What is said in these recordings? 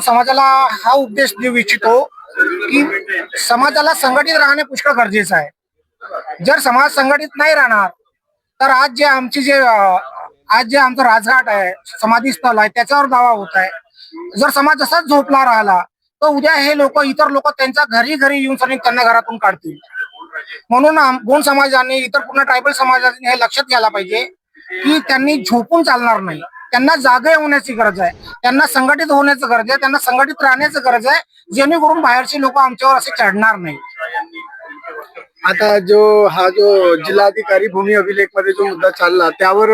समाजाला हा उपदेश देऊ इच्छितो की समाजाला संघटित राहणे पुष्कळ गरजेचं आहे। जर समाज संघटित नाही राहणार तर आज जे आमचं राजघाट आहे, समाधी स्थळ आहे, त्याच्यावर दावा होत आहे। जर समाज असाच झोपला राहिला तर उद्या हे इतर लोक त्यांच्या घरी घरी येऊन त्यांना घरातून काढतील। म्हणून गोंड समाजाने, इतर पूर्ण ट्रायबल समाजाने हे लक्षात घ्यायला पाहिजे की त्यांनी झोपून चालणार नाही। त्यांना जागे होण्याची गरज आहे, त्यांना संघटित होण्याची गरज आहे, त्यांना संघटित राहण्याची गरज आहे, जेणेकरून बाहेरचे लोक आमच्यावर असे चढणार नाही। आता जो जिल्हाधिकारी भूमी अभिलेख मध्ये जो मुद्दा चालला त्यावर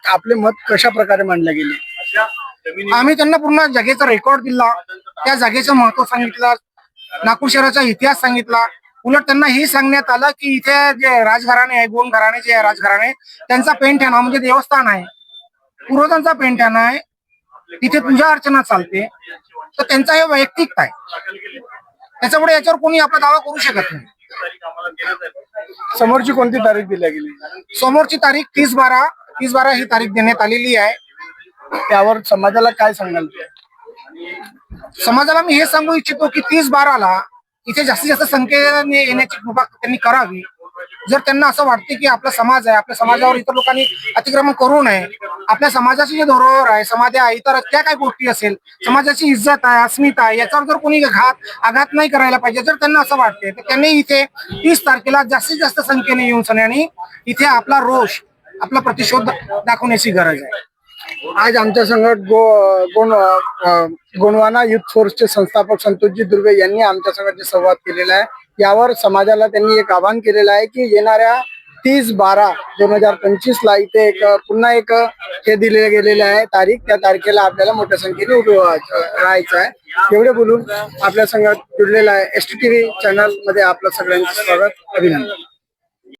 आपले मत कशा प्रकारे मांडले गेले? आम्ही त्यांना पूर्ण जागेचा रेकॉर्ड दिला, त्या जागेचं महत्व सांगितलं, नागपूर शहराचा इतिहास सांगितला। उलट त्यांना हे सांगण्यात आलं की इथे जे राजघराणे आहे, गोंड घराणे जे आहे, राजघराणे त्यांचा पेंठाणा म्हणजे देवस्थान आहे, पूर्वजांचा पेंठाणा आहे, तिथे पूजा अर्चना चालते, तर त्यांचा हे वैयक्तिक आहे। त्याच्यामुळे याच्यावर कोणी आपला दावा करू शकत नाही। समोरची कोणती तारीख दिली गेली? समोरची तारीख 30/12 ही तारीख देण्यात आलेली आहे। त्यावर समाजाला काय सांगाल? समाजाला मी हे सांगू इच्छितो की 30/12ला इथे जास्तीत जास्त संख्येने येण्याची कृपा त्यांनी करावी। जर त्यांना असं वाटते की आपला समाज आहे, आपल्या समाजावर इतर लोकांनी अतिक्रमण करू नये, आपल्या समाजाची जे धरोहर आहे, समाज आहे, इतर त्या काही गोष्टी असेल, समाजाची इज्जत आहे, अस्मिता आहे, याच्यावर जर कोणी आघात नाही करायला पाहिजे। जर त्यांना असं वाटते तर त्यांनी इथे 30 तारखेला जास्तीत जास्त संख्येने येऊन आणि इथे आपला रोष, आपला प्रतिशोध दाखवण्याची गरज आहे। आज आमच्या संघट गोंडवाना युथ फोर्सचे संस्थापक संतोषजी दुर्वे यांनी आमच्या संघाचे संवाद केलेला आहे। यावर समाजाला त्यांनी एक आवाहन केलेलं आहे की येणाऱ्या 30/12/2025 ला इथे पुन्हा एक हे दिले गेलेले आहे तारीख, त्या तारखेला आपल्याला मोठ्या संख्येने उभे राहायचं आहे। एवढे बोलून आपल्या संघात जुडलेला आहे STTV चॅनल मध्ये आपलं सगळ्यांचं स्वागत, अभिनंदन।